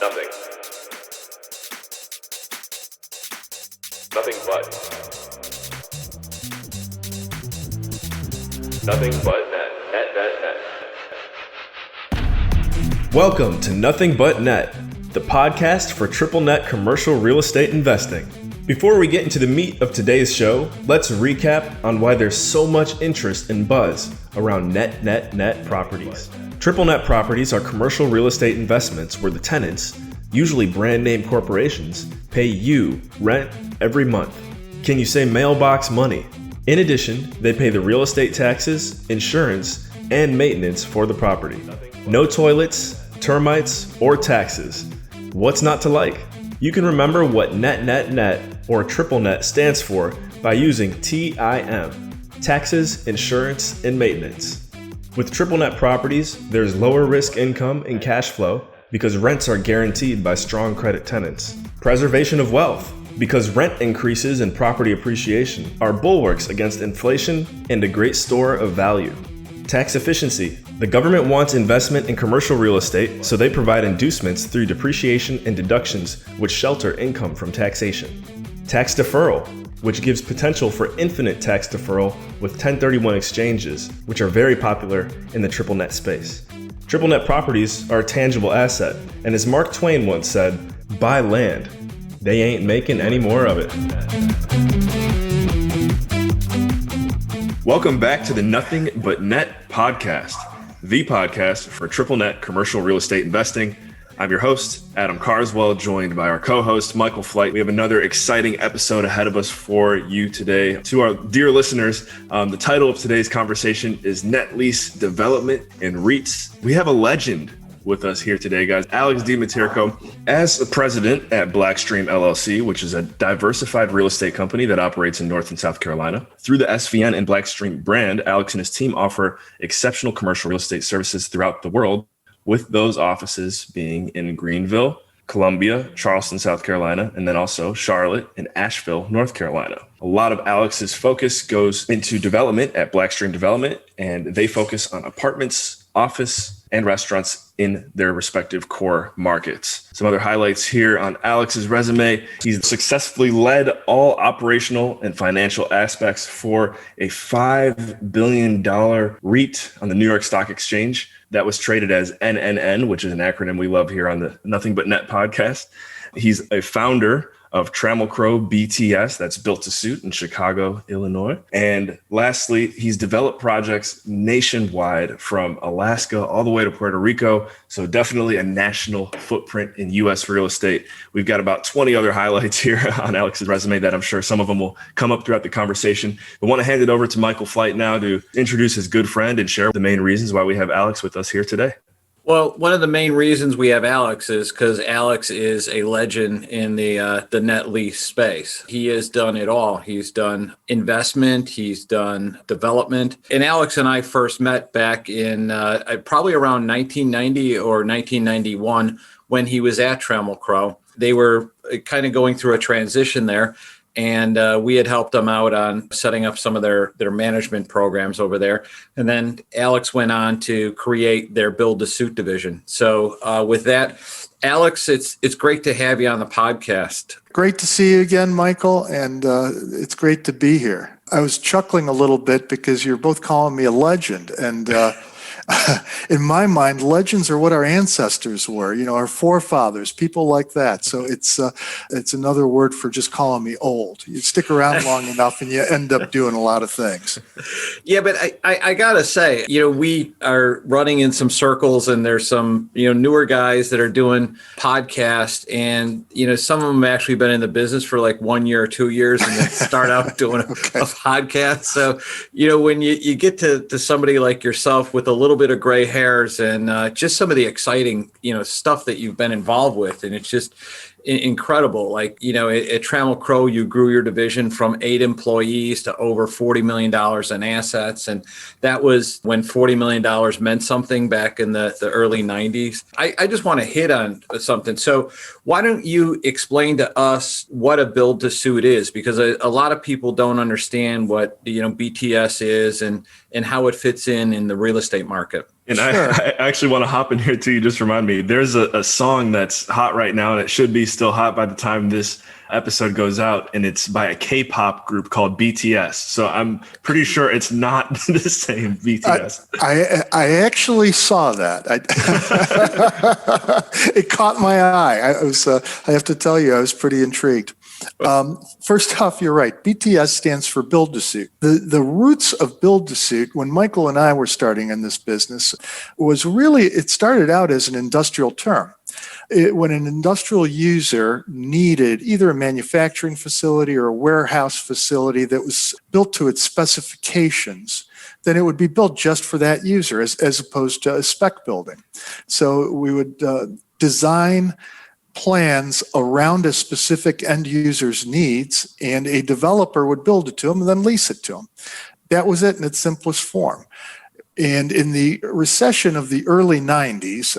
Nothing. Nothing but. Nothing but net. Net. Welcome to Nothing But Net, the podcast for triple net commercial real estate investing. Before we get into the meat of today's show, let's recap on why there's so much interest and buzz around net properties. Triple net properties are commercial real estate investments where the tenants, usually brand name corporations, pay you rent every month. Can you say mailbox money? In addition, they pay the real estate taxes, insurance, and maintenance for the property. No toilets, termites, or taxes. What's not to like? You can remember what net or triple net stands for by using TIM, taxes, insurance, and maintenance. With triple net properties, there's lower risk income and cash flow because rents are guaranteed by strong credit tenants. Preservation of wealth, because rent increases and property appreciation are bulwarks against inflation and a great store of value. Tax efficiency. The government wants investment in commercial real estate, so they provide inducements through depreciation and deductions which shelter income from taxation. Tax deferral, which gives potential for infinite tax deferral with 1031 exchanges, which are very popular in the triple net space. Triple net properties are a tangible asset, and as Mark Twain once said, buy land. They ain't making any more of it. Welcome back to the Nothing But Net podcast, the podcast for triple net commercial real estate investing. I'm your host, Adam Carswell, joined by our co-host, Michael Flight. We have another exciting episode ahead of us for you today. To our dear listeners, the title of today's conversation is Net Lease Development and REITs. We have a legend with us here today, guys. Alex Dmyterko, as the president at BlackStream LLC, which is a diversified real estate company that operates in North and South Carolina. Through the SVN and BlackStream brand, Alex and his team offer exceptional commercial real estate services throughout the world, with those offices being in Greenville, Columbia, Charleston, South Carolina, and then also Charlotte and Asheville, North Carolina. A lot of Alex's focus goes into development at BlackStream Development, and they focus on apartments, office, and restaurants in their respective core markets. Some other highlights here on Alex's resume. He's successfully led all operational and financial aspects for a $5 billion REIT on the New York Stock Exchange that was traded as NNN, which is an acronym we love here on the Nothing But Net podcast. He's a founder of Trammell Crow BTS, that's built to suit in Chicago, Illinois. And lastly, he's developed projects nationwide from Alaska all the way to Puerto Rico. So definitely a national footprint in U.S. real estate. We've got about 20 other highlights here on Alex's resume that I'm sure some of them will come up throughout the conversation. I want to hand it over to Michael Flight now to introduce his good friend and share the main reasons why we have Alex with us here today. Well, one of the main reasons we have Alex is because Alex is a legend in the net lease space. He has done it all. He's done investment, he's done development. And Alex and I first met back in probably around 1990 or 1991 when he was at Trammell Crow. They were kind of going through a transition there. And we had helped them out on setting up some of their management programs over there. And then Alex went on to create their build to suit division. So with that, Alex, it's great to have you on the podcast. Great to see you again, Michael. And it's great to be here. I was chuckling a little bit because you're both calling me a legend. And in my mind, legends are what our ancestors were, our forefathers, people like that. So it's another word for just calling me old. You stick around long enough and you end up doing a lot of things. Yeah, but I gotta say, we are running in some circles and there's some, newer guys that are doing podcasts and, some of them have actually been in the business for like 1 year or 2 years and then start out doing a podcast. So, when you get to somebody like yourself with a little bit of gray hairs and just some of the exciting, stuff that you've been involved with. And it's just incredible. Like, at Trammell Crow, you grew your division from 8 employees to over $40 million in assets. And that was when $40 million meant something back in the early 90s. I just want to hit on something. So why don't you explain to us what a build to suit is? Because a lot of people don't understand what, BTS is and how it fits in the real estate market. And Sure. I actually want to hop in here too. You just remind me, there's a song that's hot right now, and it should be still hot by the time this episode goes out. And it's by a K-pop group called BTS. So I'm pretty sure it's not the same BTS. I actually saw that. It caught my eye. I have to tell you, I was pretty intrigued. First off, you're right. BTS stands for build to suit. The roots of build to suit, when Michael and I were starting in this business, was really, it started out as an industrial term. When an industrial user needed either a manufacturing facility or a warehouse facility that was built to its specifications, then it would be built just for that user as opposed to a spec building. So we would design plans around a specific end user's needs, and a developer would build it to them and then lease it to them. That was it in its simplest form. And in the recession of the early 90s,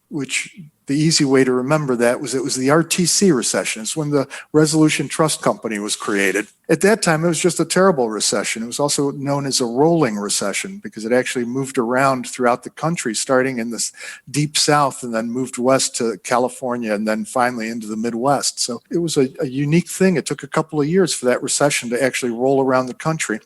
which the easy way to remember that was it was the RTC recession. It's when the Resolution Trust Company was created. At that time, it was just a terrible recession. It was also known as a rolling recession because it actually moved around throughout the country, starting in the deep South and then moved west to California and then finally into the Midwest. So it was a unique thing. It took a couple of years for that recession to actually roll around the country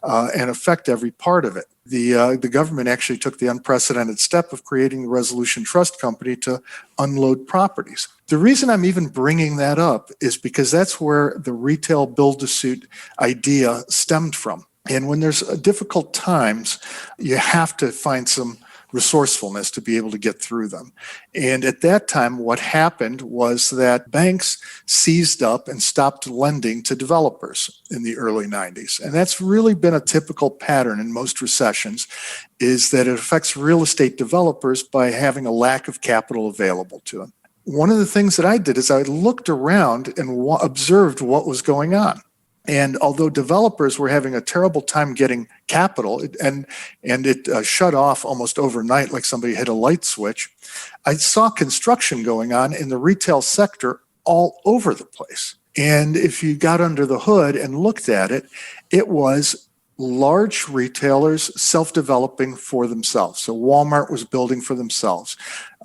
and affect every part of it. The government actually took the unprecedented step of creating the Resolution Trust Company to unload properties. The reason I'm even bringing that up is because that's where the retail build-to-suit idea stemmed from. And when there's difficult times, you have to find some resourcefulness to be able to get through them. And at that time, what happened was that banks seized up and stopped lending to developers in the early 90s. And that's really been a typical pattern in most recessions, is that it affects real estate developers by having a lack of capital available to them. One of the things that I did is I looked around and observed what was going on. And although developers were having a terrible time getting capital, and it shut off almost overnight like somebody hit a light switch, I saw construction going on in the retail sector all over the place. And if you got under the hood and looked at it, it was large retailers self-developing for themselves. So Walmart was building for themselves.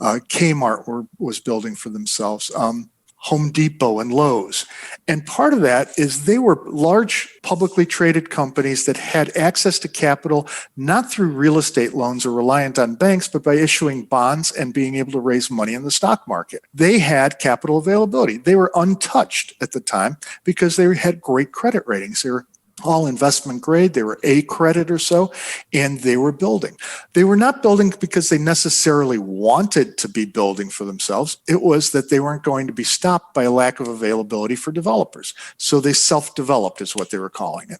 Kmart was building for themselves. Home Depot and Lowe's. And part of that is they were large publicly traded companies that had access to capital, not through real estate loans or reliant on banks, but by issuing bonds and being able to raise money in the stock market. They had capital availability. They were untouched at the time because they had great credit ratings. They were all investment grade. They were A credit or so, and they were building. They were not building because they necessarily wanted to be building for themselves. It was that they weren't going to be stopped by a lack of availability for developers. So they self-developed is what they were calling it.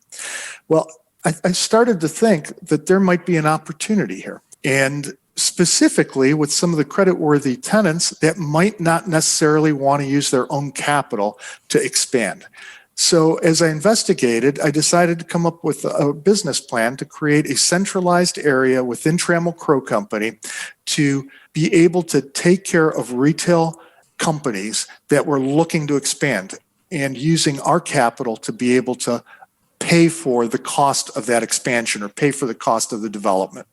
Well, I started to think that there might be an opportunity here. And specifically with some of the creditworthy tenants that might not necessarily want to use their own capital to expand. So as I investigated, I decided to come up with a business plan to create a centralized area within Trammell Crow Company to be able to take care of retail companies that were looking to expand and using our capital to be able to pay for the cost of that expansion or pay for the cost of the development.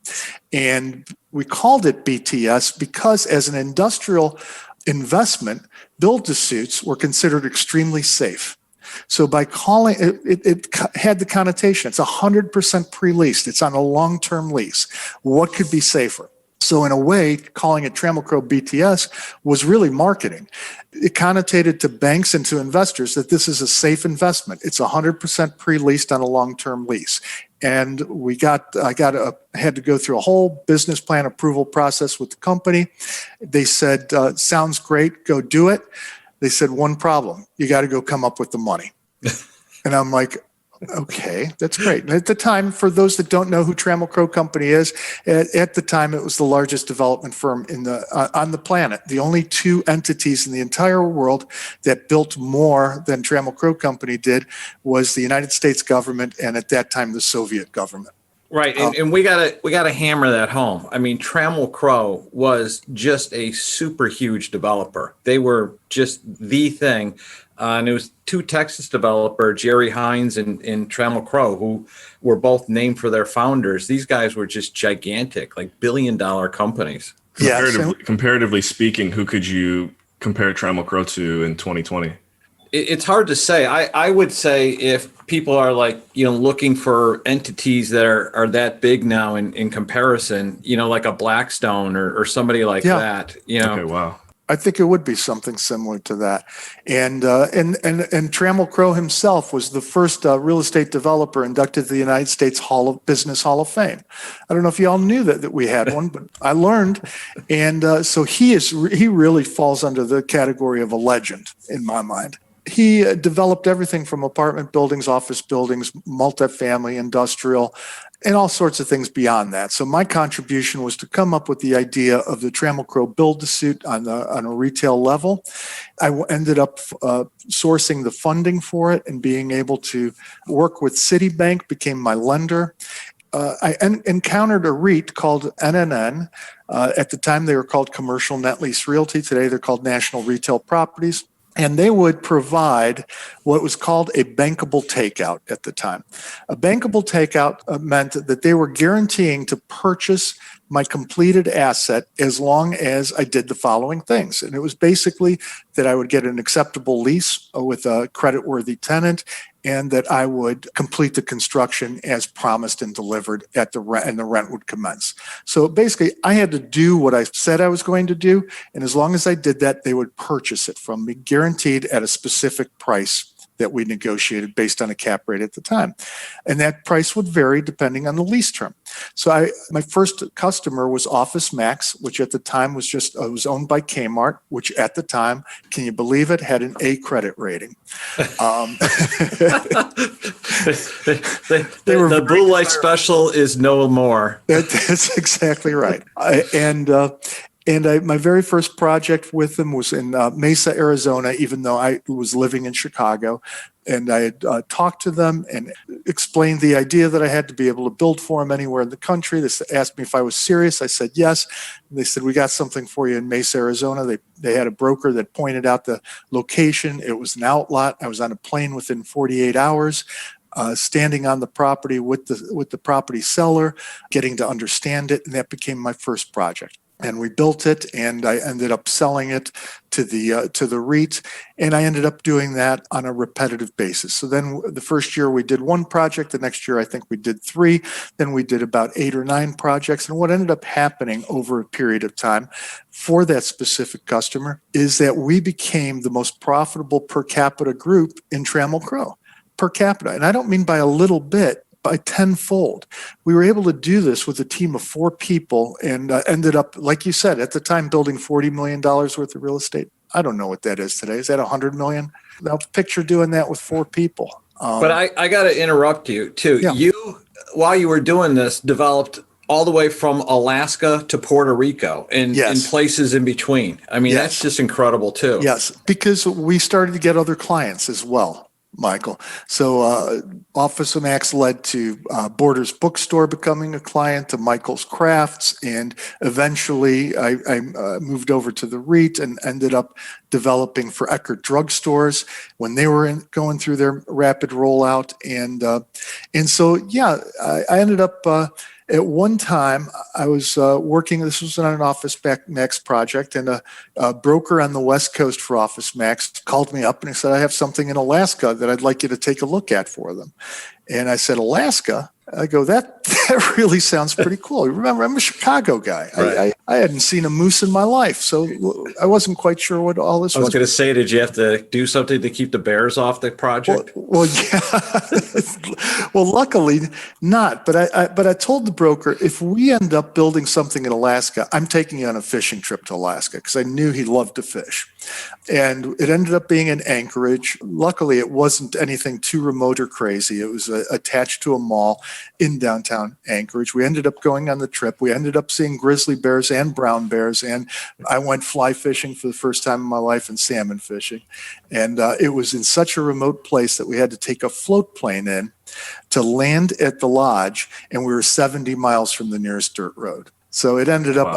And we called it BTS because as an industrial investment, build-to-suits were considered extremely safe. So by calling it had the connotation, it's 100% pre-leased. It's on a long-term lease. What could be safer? So in a way, calling it Trammell Crow BTS was really marketing. It connotated to banks and to investors that this is a safe investment. It's 100% pre-leased on a long-term lease. And I had to go through a whole business plan approval process with the company. They said, sounds great, go do it. They said, one problem, you got to go come up with the money. And I'm like, okay, that's great. And at the time, for those that don't know who Trammell Crow Company is, at the time, it was the largest development firm on the planet. The only two entities in the entire world that built more than Trammell Crow Company did was the United States government and at that time, the Soviet government. Right, and we gotta hammer that home. I mean, Trammell Crow was just a super huge developer. They were just the thing, and it was two Texas developers, Jerry Hines and Trammell Crow, who were both named for their founders. These guys were just gigantic, like billion-dollar companies. Comparatively speaking, who could you compare Trammell Crow to in 2020? It's hard to say. I would say if people are looking for entities that are that big now in comparison, like a Blackstone or somebody like that. Okay, wow. I think it would be something similar to that. And Trammell Crow himself was the first real estate developer inducted to the United States Business Hall of Fame. I don't know if you all knew that we had one, but I learned. And so he really falls under the category of a legend in my mind. He developed everything from apartment buildings, office buildings, multifamily, industrial, and all sorts of things beyond that. So my contribution was to come up with the idea of the Trammell Crow build-to-suit on a retail level. I ended up sourcing the funding for it and being able to work with Citibank, became my lender. I encountered a REIT called NNN. At the time, they were called Commercial Net Lease Realty. Today, they're called National Retail Properties. And they would provide what was called a bankable takeout at the time. A bankable takeout meant that they were guaranteeing to purchase my completed asset as long as I did the following things. And it was basically that I would get an acceptable lease with a creditworthy tenant, and that I would complete the construction as promised and delivered at the rent, and the rent would commence. So basically, I had to do what I said I was going to do, and as long as I did that, they would purchase it from me, guaranteed at a specific price that we negotiated based on a cap rate at the time. And that price would vary depending on the lease term. So my first customer was Office Max, which at the time was was owned by Kmart, which at the time, can you believe it, had an A credit rating. The blue light special is no more. That's exactly right. My very first project with them was in Mesa, Arizona, even though I was living in Chicago. And I had talked to them and explained the idea that I had to be able to build for them anywhere in the country. They asked me if I was serious. I said yes. And they said, we got something for you in Mesa, Arizona. They had a broker that pointed out the location. It was an outlot. I was on a plane within 48 hours. Standing on the property with the property seller, getting to understand it. And that became my first project. And we built it, and I ended up selling it to the REIT, and I ended up doing that on a repetitive basis. So then the first year we did one project. The next year I think we did 3. Then we did about 8 or 9 projects. And what ended up happening over a period of time for that specific customer is that we became the most profitable per capita group in Trammell Crow, per capita. And I don't mean by a little bit, by tenfold. We were able to do this with a team of 4 people and ended up, like you said, at the time building $40 million worth of real estate. I don't know what that is today. Is that $100 million? Now picture doing that with 4 people. But I got to interrupt you too. Yeah. You, while you were doing this, developed all the way from Alaska to Puerto Rico and in places in between. I mean, that's just incredible too. Yes, because we started to get other clients as well, Michael. So Office of Max led to Borders Bookstore becoming a client, to Michael's Crafts, and eventually I moved over to the REIT and ended up developing for Eckerd drugstores when they were going through their rapid rollout. And so, I ended up at one time, I was working, this was on an Office Max project, and a broker on the West Coast for Office Max called me up and he said, I have something in Alaska that I'd like you to take a look at for them. And I said, Alaska? I go, that really sounds pretty cool. Remember, I'm a Chicago guy. Right. I hadn't seen a moose in my life, so I wasn't quite sure what all this was. I was going to say, did you have to do something to keep the bears off the project? Well, yeah. Well, luckily not. But I told the broker, if we end up building something in Alaska, I'm taking you on a fishing trip to Alaska because I knew he loved to fish. And it ended up being in Anchorage. Luckily, it wasn't anything too remote or crazy. It was attached to a mall in downtown Anchorage. We ended up going on the trip. We ended up seeing grizzly bears and brown bears. And I went fly fishing for the first time in my life and salmon fishing. And it was in such a remote place that we had to take a float plane in to land at the lodge. And we were 70 miles from the nearest dirt road. So it ended up,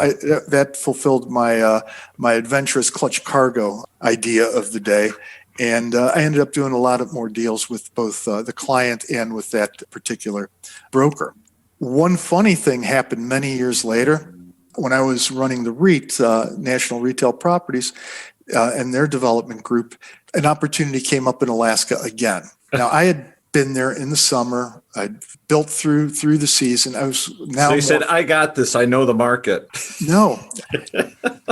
that fulfilled my my adventurous clutch cargo idea of the day. And I ended up doing a lot of more deals with both the client and with that particular broker. One funny thing happened many years later when I was running the REIT, National Retail Properties, and their development group. An opportunity came up in Alaska again. Now, I had been there in the summer. I'd built through the season. I was now. So you said, I got this. I know the market. No.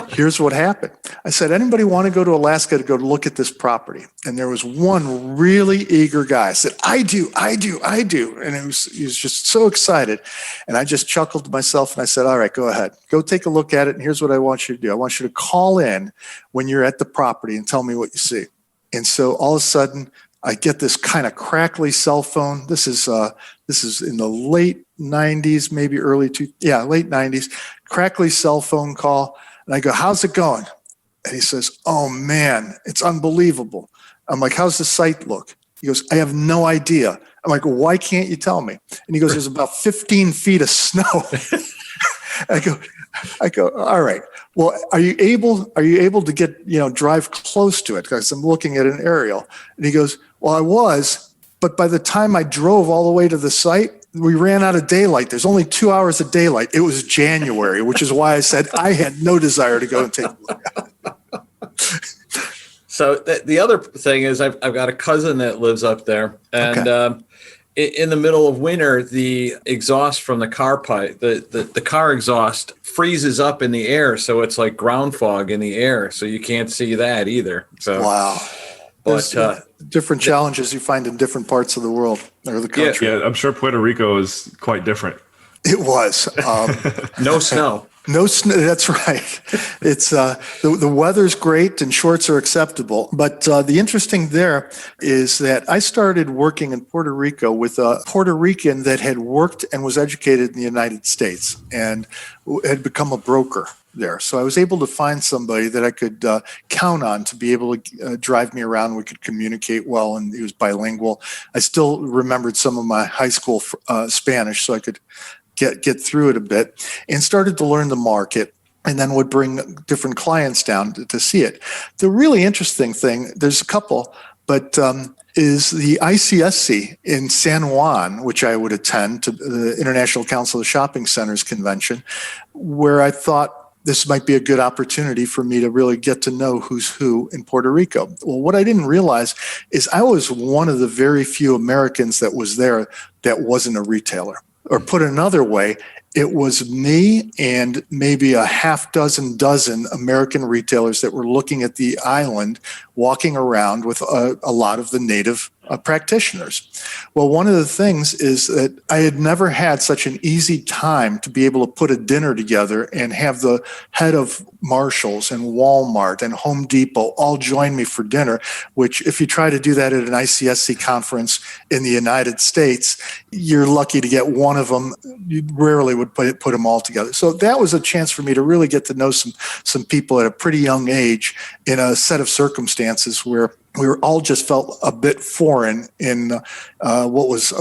Here's what happened. I said, anybody want to go to Alaska to go look at this property? And there was one really eager guy. I said, I do. And he was just so excited. And I just chuckled to myself and I said, all right, go ahead. Go take a look at it. And here's what I want you to do. I want you to call in when you're at the property and tell me what you see. And so all of a sudden, I get this kind of crackly cell phone. This is in the late 90s, maybe late 90s, crackly cell phone call. And I go, how's it going? And he says, oh man, it's unbelievable. I'm like, how's the site look? He goes, I have no idea. I'm like, well, why can't you tell me? And he goes, there's about 15 feet of snow. I go, all right. Well, are you able to get, drive close to it? Because I'm looking at an aerial. And he goes, well, I was, but by the time I drove all the way to the site, we ran out of daylight. There's only 2 hours of daylight. It was January, which is why I said I had no desire to go and take a look at it. So the other thing is I've got a cousin that lives up there, and in the middle of winter, the exhaust from the car pipe, the car exhaust freezes up in the air, so it's like ground fog in the air, so you can't see that either. So wow. But different challenges you find in different parts of the world or the country. Yeah, I'm sure Puerto Rico is quite different. It was. No snow. No snow. That's right. It's the weather's great and shorts are acceptable. But the interesting there is that I started working in Puerto Rico with a Puerto Rican that had worked and was educated in the United States and had become a broker there. So I was able to find somebody that I could count on to be able to drive me around. We could communicate well, and he was bilingual. I still remembered some of my high school Spanish, so I could get through it a bit, and started to learn the market, and then would bring different clients down to see it. The really interesting thing, there's a couple, but is the ICSC in San Juan, which I would attend, to the International Council of Shopping Centers convention, where I thought this might be a good opportunity for me to really get to know who's who in Puerto Rico. Well, what I didn't realize is I was one of the very few Americans that was there that wasn't a retailer. Or put another way, it was me and maybe a dozen American retailers that were looking at the island, walking around with a lot of the native practitioners. Well, one of the things is that I had never had such an easy time to be able to put a dinner together and have the head of Marshalls and Walmart and Home Depot all join me for dinner, which if you try to do that at an ICSC conference in the United States, you're lucky to get one of them. You rarely would put them all together. So that was a chance for me to really get to know some people at a pretty young age in a set of circumstances where we were all just felt a bit foreign in what was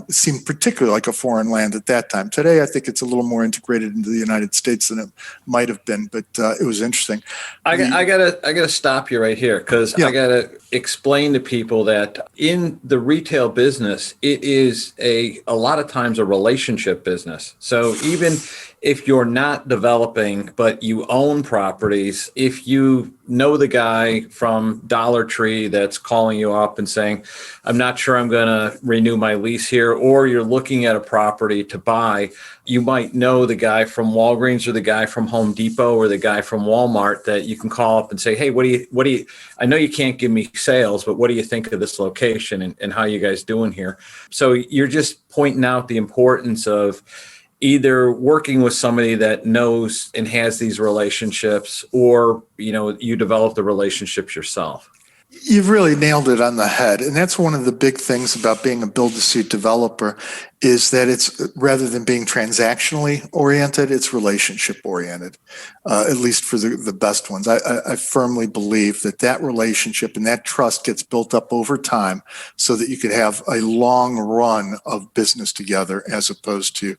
seemed particularly like a foreign land at that time. Today, I think it's a little more integrated into the United States than it might have been, but it was interesting. I gotta stop you right here because I gotta explain to people that in the retail business, it is a lot of times a relationship business. So even if you're not developing, but you own properties, if you know the guy from Dollar Tree that's calling you up and saying, I'm not sure I'm going to renew my lease here, or you're looking at a property to buy, you might know the guy from Walgreens or the guy from Home Depot or the guy from Walmart that you can call up and say, hey, what do you, I know you can't give me sales, but what do you think of this location and how you guys doing here? So you're just pointing out the importance of, either working with somebody that knows and has these relationships, or, you develop the relationships yourself. You've really nailed it on the head. And that's one of the big things about being a build-to-suit developer, is that it's, rather than being transactionally oriented, it's relationship oriented, at least for the best ones. I firmly believe that relationship and that trust gets built up over time so that you could have a long run of business together, as opposed to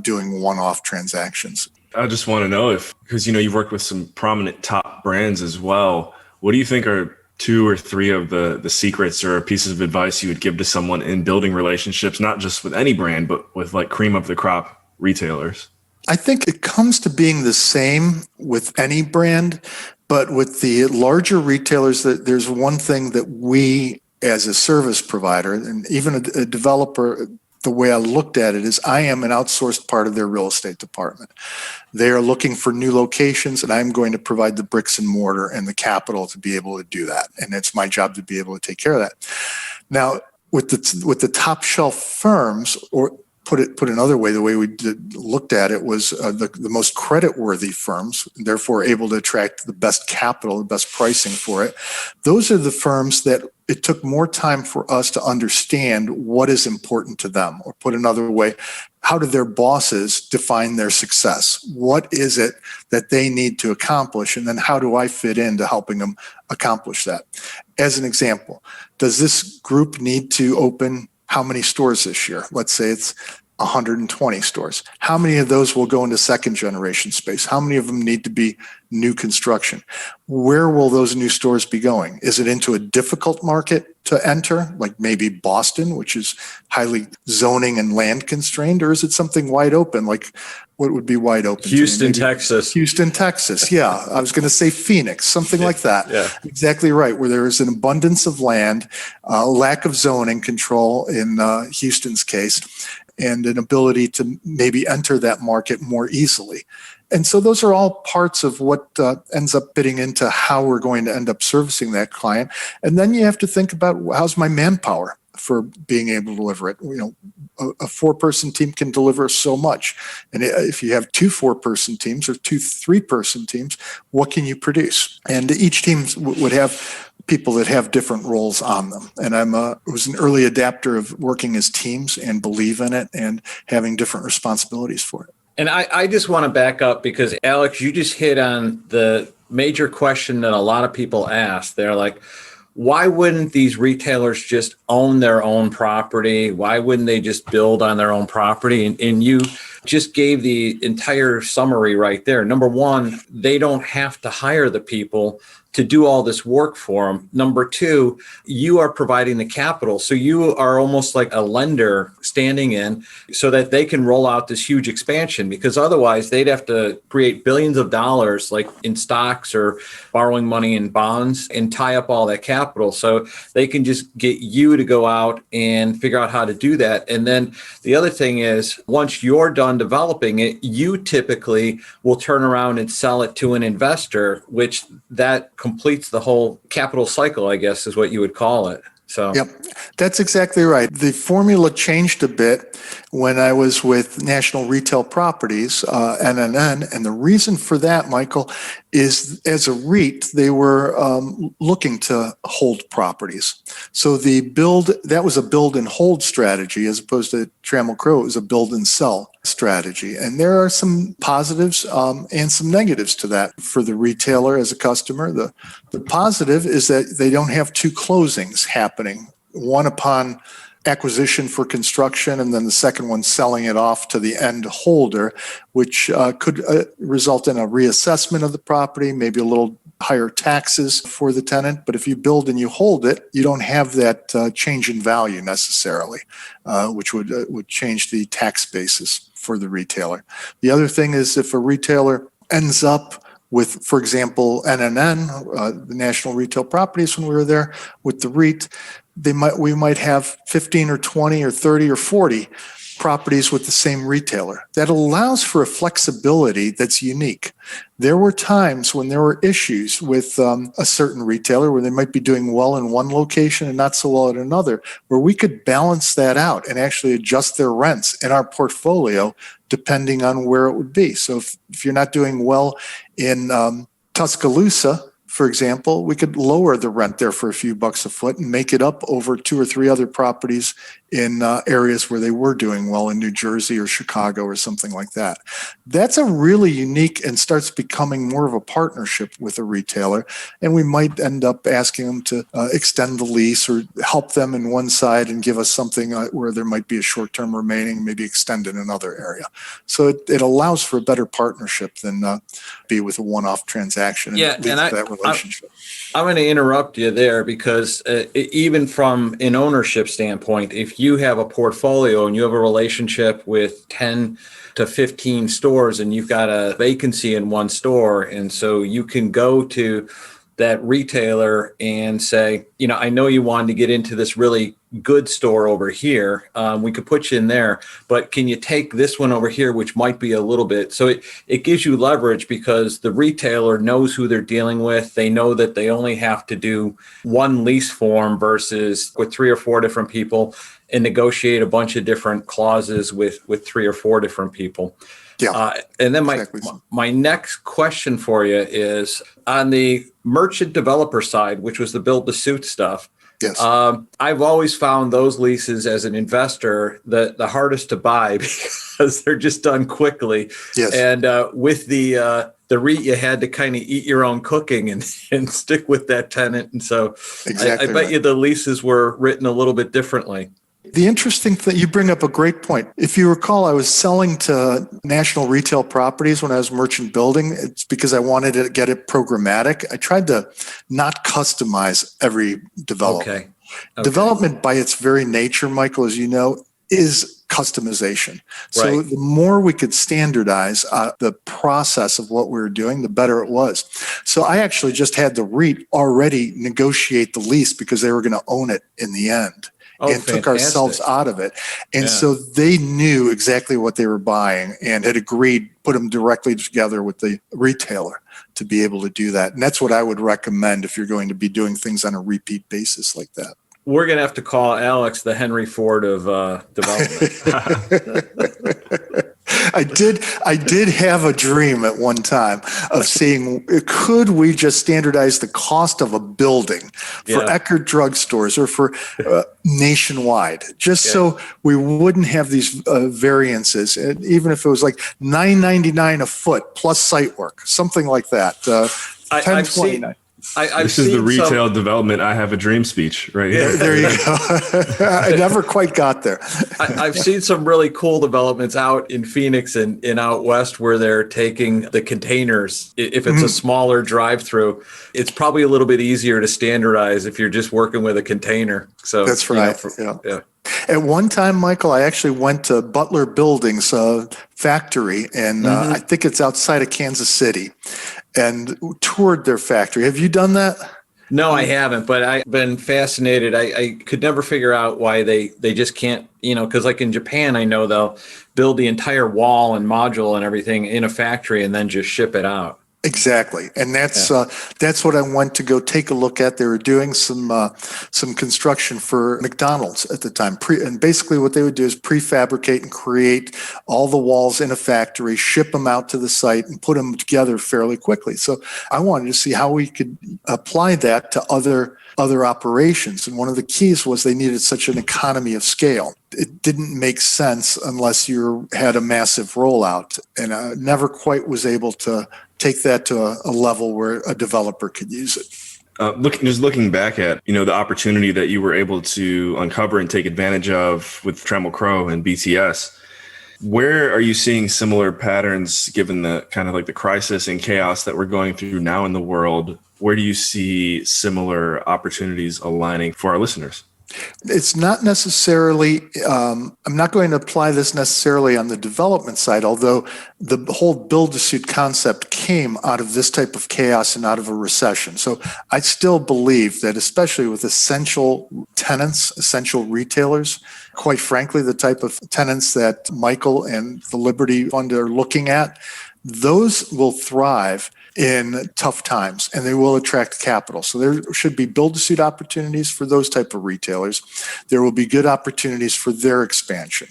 doing one-off transactions. I just want to know because you've worked with some prominent top brands as well. What do you think are 2 or 3 of the secrets or pieces of advice you would give to someone in building relationships, not just with any brand, but with like cream of the crop retailers? I think it comes to being the same with any brand, but with the larger retailers, that there's one thing that we, as a service provider and even a developer, the way I looked at it is I am an outsourced part of their real estate department. They are looking for new locations, and I'm going to provide the bricks and mortar and the capital to be able to do that. And it's my job to be able to take care of that. Now, with the top shelf firms, or put another way, the way we looked at it was the most creditworthy firms, and therefore able to attract the best capital, the best pricing for it. Those are the firms that it took more time for us to understand what is important to them, or put another way, how do their bosses define their success? What is it that they need to accomplish? And then how do I fit into helping them accomplish that? As an example, does this group need to open how many stores this year? Let's say it's 120 stores. How many of those will go into second generation space? How many of them need to be new construction? Where will those new stores be going? Is it into a difficult market to enter, like maybe Boston, which is highly zoning and land constrained, or is it something wide open, like what would be wide open? Houston, Texas. Houston, Texas. Yeah. I was going to say Phoenix, something like that. Yeah. Exactly right. Where there is an abundance of land, lack of zoning control in Houston's case, and an ability to maybe enter that market more easily. And so those are all parts of what ends up fitting into how we're going to end up servicing that client. And then you have to think about, how's my manpower for being able to deliver it? A 4-person team can deliver so much. And if you have 2 4-person teams or 2 3-person teams, what can you produce? And each team would have people that have different roles on them. And I was an early adapter of working as teams and believe in it and having different responsibilities for it. And I just want to back up, because Alex, you just hit on the major question that a lot of people ask. They're like, why wouldn't these retailers just own their own property? Why wouldn't they just build on their own property? And you just gave the entire summary right there. Number one, they don't have to hire the people to do all this work for them. Number two, you are providing the capital. So you are almost like a lender standing in so that they can roll out this huge expansion, because otherwise they'd have to create billions of dollars like in stocks or borrowing money in bonds and tie up all that capital. So they can just get you to go out and figure out how to do that. And then the other thing is, once you're done developing it, you typically will turn around and sell it to an investor, which that completes the whole capital cycle, I guess, is what you would call it. So, yep, that's exactly right. The formula changed a bit when I was with National Retail Properties, NNN. And the reason for that, Michael, is as a REIT, they were looking to hold properties. So that was a build and hold strategy, as opposed to Trammell Crow, it was a build and sell strategy. And there are some positives and some negatives to that for the retailer as a customer. The positive is that they don't have 2 closings happening, one upon acquisition for construction, and then the second one selling it off to the end holder, which could result in a reassessment of the property, maybe a little higher taxes for the tenant. But if you build and you hold it, you don't have that change in value necessarily, which would change the tax basis for the retailer. The other thing is, if a retailer ends up with, for example, NNN, the National Retail Properties, when we were there with the REIT, we might have 15 or 20 or 30 or 40 properties with the same retailer. That allows for a flexibility that's unique. There were times when there were issues with a certain retailer where they might be doing well in one location and not so well at another, where we could balance that out and actually adjust their rents in our portfolio depending on where it would be. So if you're not doing well in Tuscaloosa, for example, we could lower the rent there for a few bucks a foot and make it up over 2 or 3 other properties in areas where they were doing well in New Jersey or Chicago or something like that. That's a really unique and starts becoming more of a partnership with a retailer. And we might end up asking them to extend the lease or help them in one side and give us something where there might be a short term remaining, maybe extend in another area. So it allows for a better partnership than be with a one-off transaction. Yeah, and that relationship. I'm going to interrupt you there because even from an ownership standpoint, if you have a portfolio and you have a relationship with 10 to 15 stores and you've got a vacancy in one store, and so you can go to that retailer and say, I know you wanted to get into this really good store over here. We could put you in there, but can you take this one over here, which might be a little bit. So it gives you leverage because the retailer knows who they're dealing with. They know that they only have to do one lease form versus with 3 or 4 different people and negotiate a bunch of different clauses with 3 or 4 different people. Yeah. And then exactly. my next question for you is on the merchant developer side, which was the build to suit stuff. Yes. I've always found those leases as an investor the hardest to buy because they're just done quickly. Yes. And with the REIT, you had to kind of eat your own cooking and stick with that tenant. And so Exactly I bet you the leases were written a little bit differently. The interesting thing, you bring up a great point. If you recall, I was selling to national retail properties when I was merchant building. It's because I wanted to get it programmatic. I tried to not customize every development. Okay. Development by its very nature, Michael, as you know, is customization. So Right. the more we could standardize the process of what we were doing, the better it was. So I actually just had the REIT already negotiate the lease because they were going to own it in the end. And took ourselves out of it. And so they knew exactly what they were buying and had agreed, put them directly together with the retailer to be able to do that. And that's what I would recommend if you're going to be doing things on a repeat basis like that. We're going to have to call Alex the Henry Ford of development. I did have a dream at one time of seeing, could we just standardize the cost of a building for Eckerd drugstores or for nationwide, just so we wouldn't have these variances, and even if it was like $9.99 a foot plus site work, something like that. I've seen. This is the retail development I have a dream speech right here. There you go. I never quite got there. I've seen some really cool developments out in Phoenix and out west where they're taking the containers. If it's a smaller drive-through, it's probably a little bit easier to standardize if you're just working with a container. So that's right. Yeah. At one time, Michael, I actually went to Butler Buildings factory, and I think it's outside of Kansas City, and toured their factory. Have you done that? No, I haven't, but I've been fascinated. I could never figure out why they just can't, because like in Japan, I know they'll build the entire wall and module and everything in a factory and then just ship it out. Exactly. And that's what I went to go take a look at. They were doing some construction for McDonald's at the time. And basically what they would do is prefabricate and create all the walls in a factory, ship them out to the site and put them together fairly quickly. So I wanted to see how we could apply that to other operations. And one of the keys was they needed such an economy of scale. It didn't make sense unless you had a massive rollout. And I never quite was able to take that to a level where a developer could use it. Looking back at, the opportunity that you were able to uncover and take advantage of with Trammell Crow and BTS, where are you seeing similar patterns given the kind of like the crisis and chaos that we're going through now in the world? Where do you see similar opportunities aligning for our listeners? It's not necessarily, I'm not going to apply this necessarily on the development side, although the whole build-to-suit concept came out of this type of chaos and out of a recession. So I still believe that, especially with essential tenants, essential retailers, quite frankly, the type of tenants that Michael and the Liberty Fund are looking at, those will thrive in tough times and they will attract capital. So there should be build-to-suit opportunities for those type of retailers. There will be good opportunities for their expansion.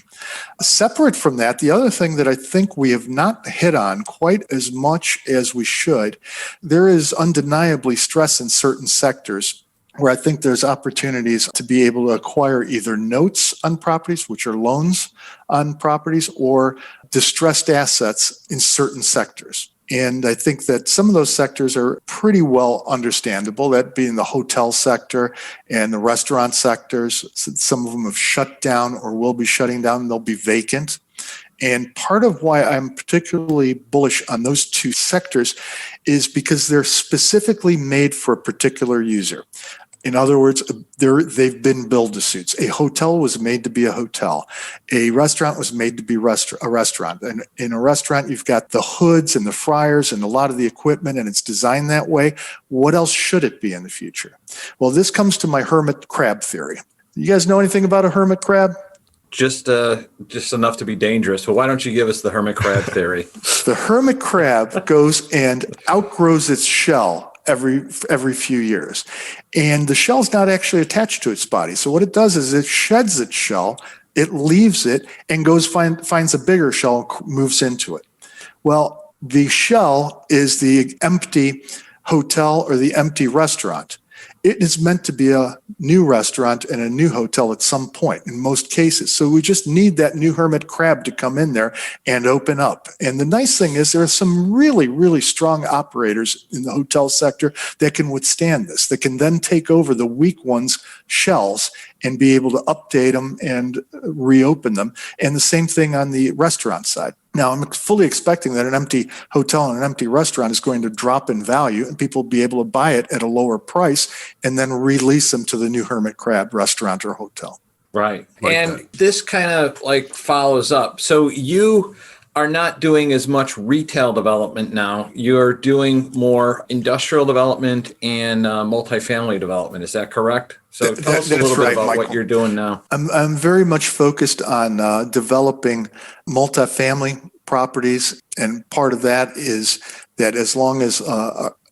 Separate from that, the other thing that I think we have not hit on quite as much as we should, there is undeniably stress in certain sectors where I think there's opportunities to be able to acquire either notes on properties, which are loans on properties, or distressed assets in certain sectors. And I think that some of those sectors are pretty well understandable, that being the hotel sector and the restaurant sectors. Some of them have shut down or will be shutting down. They'll be vacant. And part of why I'm particularly bullish on those two sectors is because they're specifically made for a particular user. In other words, they've been build-to-suits. A hotel was made to be a hotel. A restaurant was made to be a restaurant. And in a restaurant, you've got the hoods and the fryers and a lot of the equipment, and it's designed that way. What else should it be in the future? Well, this comes to my hermit crab theory. You guys know anything about a hermit crab? Just enough to be dangerous. Well, why don't you give us the hermit crab theory? The hermit crab goes and outgrows its shell every few years. And the shell's not actually attached to its body. So what it does is it sheds its shell, it leaves it, and goes finds a bigger shell, moves into it. Well, the shell is the empty hotel or the empty restaurant. It is meant to be a new restaurant and a new hotel at some point in most cases. So we just need that new hermit crab to come in there and open up. And the nice thing is there are some really, really strong operators in the hotel sector that can withstand this, that can then take over the weak ones' shells and be able to update them and reopen them. And the same thing on the restaurant side. Now, I'm fully expecting that an empty hotel and an empty restaurant is going to drop in value and people will be able to buy it at a lower price and then release them to the new hermit crab restaurant or hotel. Right. And this kind of like follows up. So you are not doing as much retail development now. You're doing more industrial development and multifamily development. Is that correct? So tell us a little bit about what you're doing now. I'm very much focused on developing multifamily properties. And part of that is that as long as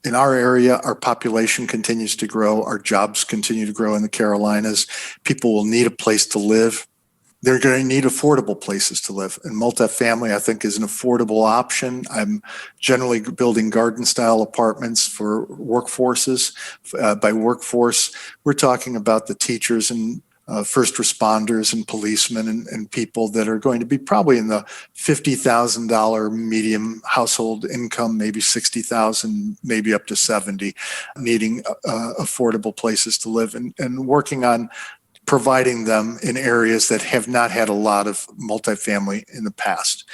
in our area, our population continues to grow, our jobs continue to grow in the Carolinas, people will need a place to live. They're going to need affordable places to live. And multifamily, I think, is an affordable option. I'm generally building garden-style apartments for workforces. By workforce, we're talking about the teachers and first responders and policemen and people that are going to be probably in the $50,000 medium household income, maybe $60,000, maybe up to $70,000, needing affordable places to live and working on providing them in areas that have not had a lot of multifamily in the past.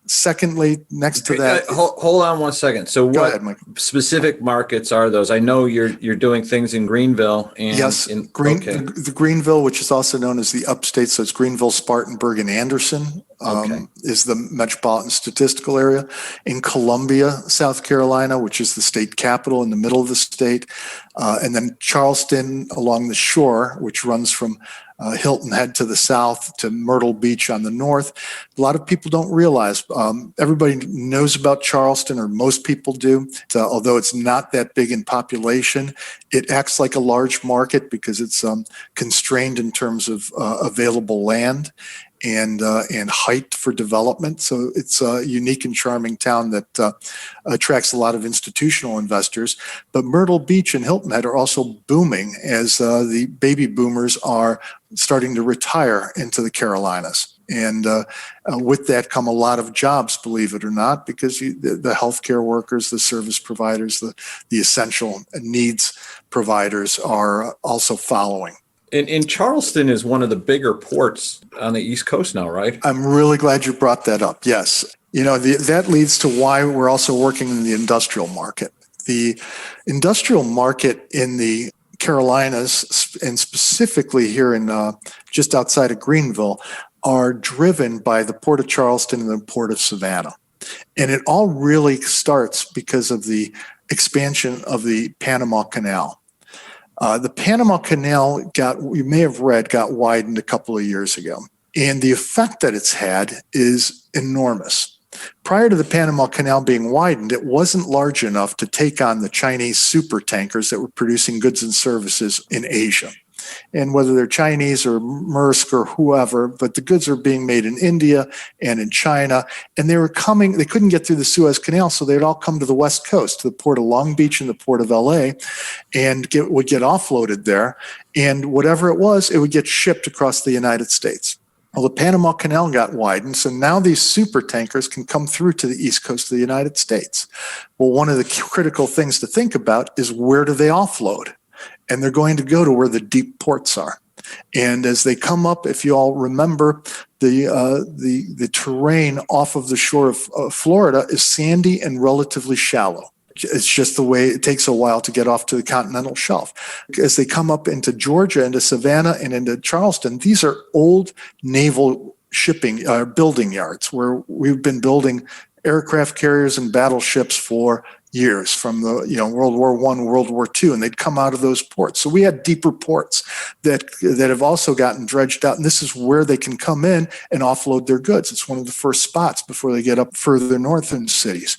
Secondly, next to that, hold on one second. So what specific markets are those? I know you're doing things in Greenville and the Greenville, which is also known as the upstate. So it's Greenville, Spartanburg, and Anderson is the metropolitan statistical area. In Columbia, South Carolina, which is the state capital in the middle of the state, and then Charleston along the shore, which runs from Hilton Head to the south to Myrtle Beach on the north. A lot of people don't realize, everybody knows about Charleston, or most people do. Although it's not that big in population, it acts like a large market because it's constrained in terms of available land and height for development. So it's a unique and charming town that attracts a lot of institutional investors. But Myrtle Beach and Hilton Head are also booming as the baby boomers are starting to retire into the Carolinas. And with that come a lot of jobs, believe it or not, because the healthcare workers, the service providers, the essential needs providers are also following. And Charleston is one of the bigger ports on the East Coast now, right? I'm really glad you brought that up. Yes. You know, that leads to why we're also working in the industrial market. The industrial market in the Carolinas, and specifically here in just outside of Greenville, are driven by the Port of Charleston and the Port of Savannah. And it all really starts because of the expansion of the Panama Canal. The Panama Canal you may have read, got widened a couple of years ago. And the effect that it's had is enormous. Prior to the Panama Canal being widened, it wasn't large enough to take on the Chinese super tankers that were producing goods and services in Asia. And whether they're Chinese or Maersk or whoever, but the goods are being made in India and in China. And they couldn't get through the Suez Canal, so they'd all come to the West Coast, to the Port of Long Beach and the Port of LA, and would get offloaded there. And whatever it was, it would get shipped across the United States. Well, the Panama Canal got widened, so now these super tankers can come through to the East Coast of the United States. Well, one of the critical things to think about is, where do they offload? And they're going to go to where the deep ports are. And as they come up, if you all remember, the terrain off of the shore of Florida is sandy and relatively shallow. It's just the way it takes a while to get off to the continental shelf. As they come up into Georgia, into Savannah, and into Charleston, these are old naval shipping building yards where we've been building aircraft carriers and battleships for years, from the World War I, World War II, and they'd come out of those ports. So we had deeper ports that have also gotten dredged out, and this is where they can come in and offload their goods. It's one of the first spots before they get up further north in cities.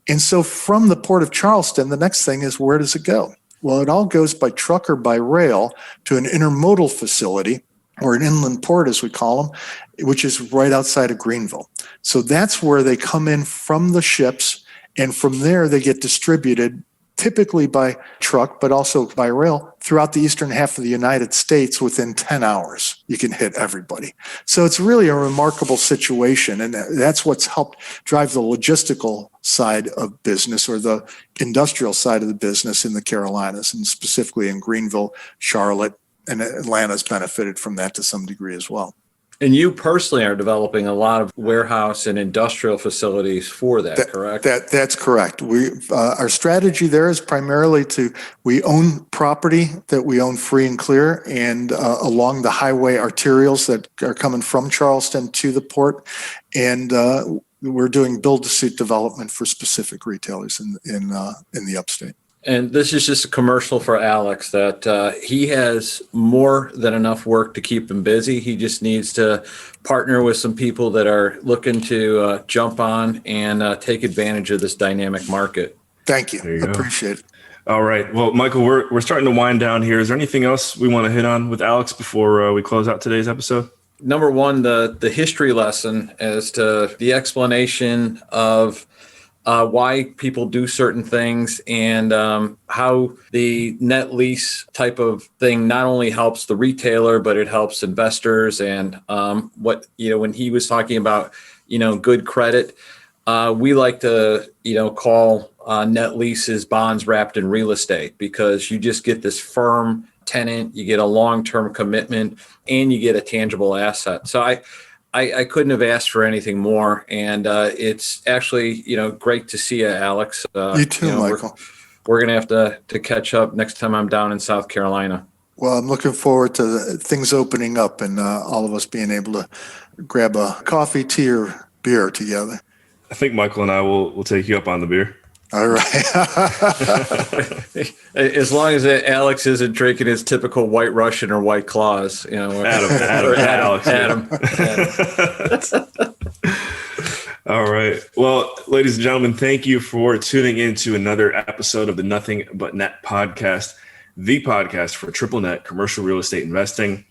And so from the Port of Charleston, the next thing is, where does it go? Well, it all goes by truck or by rail to an intermodal facility, or an inland port, as we call them, which is right outside of Greenville. So that's where they come in from the ships, and from there they get distributed, typically by truck, but also by rail, throughout the eastern half of the United States. Within 10 hours, you can hit everybody. So it's really a remarkable situation, and that's what's helped drive the logistical side of business, or the industrial side of the business, in the Carolinas, and specifically in Greenville, Charlotte, and Atlanta's benefited from that to some degree as well. And you personally are developing a lot of warehouse and industrial facilities for that, correct? That's correct. Our strategy there is primarily we own property that we own free and clear, and along the highway arterials that are coming from Charleston to the port, and we're doing build-to-suit development for specific retailers in the upstate. And this is just a commercial for Alex, that he has more than enough work to keep him busy. He just needs to partner with some people that are looking to jump on and take advantage of this dynamic market. Thank you. Appreciate it. All right. Well, Michael, we're starting to wind down here. Is there anything else we want to hit on with Alex before we close out today's episode? Number one, the history lesson as to the explanation of why people do certain things, and how the net lease type of thing not only helps the retailer, but it helps investors. And when he was talking about, good credit, we like to, call net leases bonds wrapped in real estate, because you just get this firm tenant, you get a long-term commitment, and you get a tangible asset. So I couldn't have asked for anything more, and it's actually, great to see you, Alex. You too, Michael. We're going to have to catch up next time I'm down in South Carolina. Well, I'm looking forward to things opening up, and all of us being able to grab a coffee, tea, or beer together. I think Michael and I will take you up on the beer. All right. As long as Alex isn't drinking his typical White Russian or White Claws, Adam. All right. Well, ladies and gentlemen, thank you for tuning in to another episode of the Nothing But Net podcast, the podcast for triple net commercial real estate investing.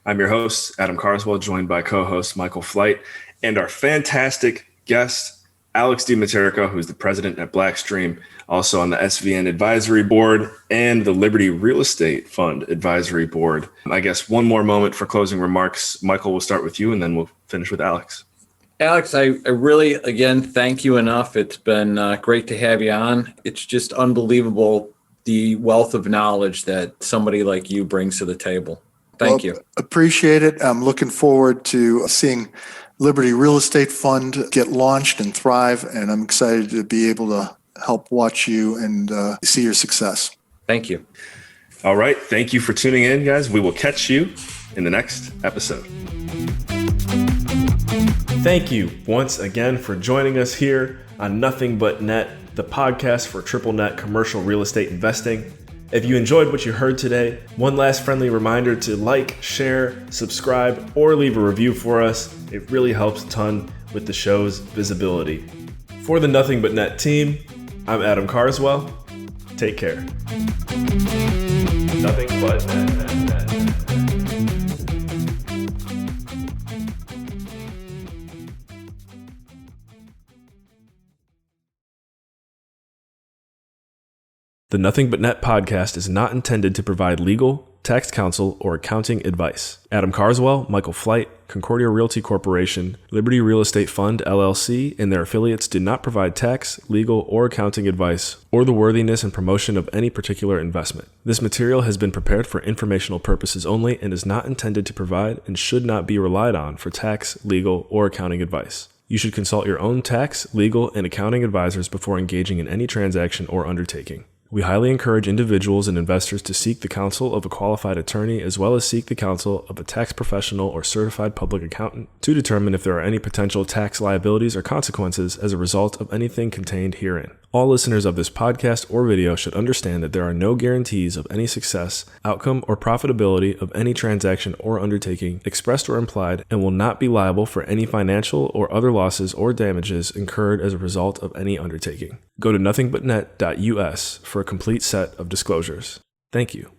I'm your host, Adam Carswell, joined by co-host Michael Flight, and our fantastic guest, Alex Dmyterko, who's the president at BlackStream, also on the SVN Advisory Board and the Liberty Real Estate Fund Advisory Board. I guess one more moment for closing remarks. Michael, we'll start with you, and then we'll finish with Alex. Alex, I really, again, thank you enough. It's been great to have you on. It's just unbelievable, the wealth of knowledge that somebody like you brings to the table. Thank you. Appreciate it. I'm looking forward to seeing Liberty Real Estate Fund get launched and thrive, and I'm excited to be able to help watch you and see your success. Thank you. All right. Thank you for tuning in, guys. We will catch you in the next episode. Thank you once again for joining us here on Nothing But Net, the podcast for triple net commercial real estate investing. If you enjoyed what you heard today, one last friendly reminder to like, share, subscribe, or leave a review for us. It really helps a ton with the show's visibility. For the Nothing But Net team, I'm Adam Carswell. Take care. Nothing but net. The Nothing But Net podcast is not intended to provide legal, tax counsel, or accounting advice. Adam Carswell, Michael Flight, Concordia Realty Corporation, Liberty Real Estate Fund LLC, and their affiliates do not provide tax, legal, or accounting advice or the worthiness and promotion of any particular investment. This material has been prepared for informational purposes only and is not intended to provide and should not be relied on for tax, legal, or accounting advice. You should consult your own tax, legal, and accounting advisors before engaging in any transaction or undertaking. We highly encourage individuals and investors to seek the counsel of a qualified attorney as well as seek the counsel of a tax professional or certified public accountant to determine if there are any potential tax liabilities or consequences as a result of anything contained herein. All listeners of this podcast or video should understand that there are no guarantees of any success, outcome, or profitability of any transaction or undertaking, expressed or implied, and will not be liable for any financial or other losses or damages incurred as a result of any undertaking. Go to nothingbutnet.us for a complete set of disclosures. Thank you.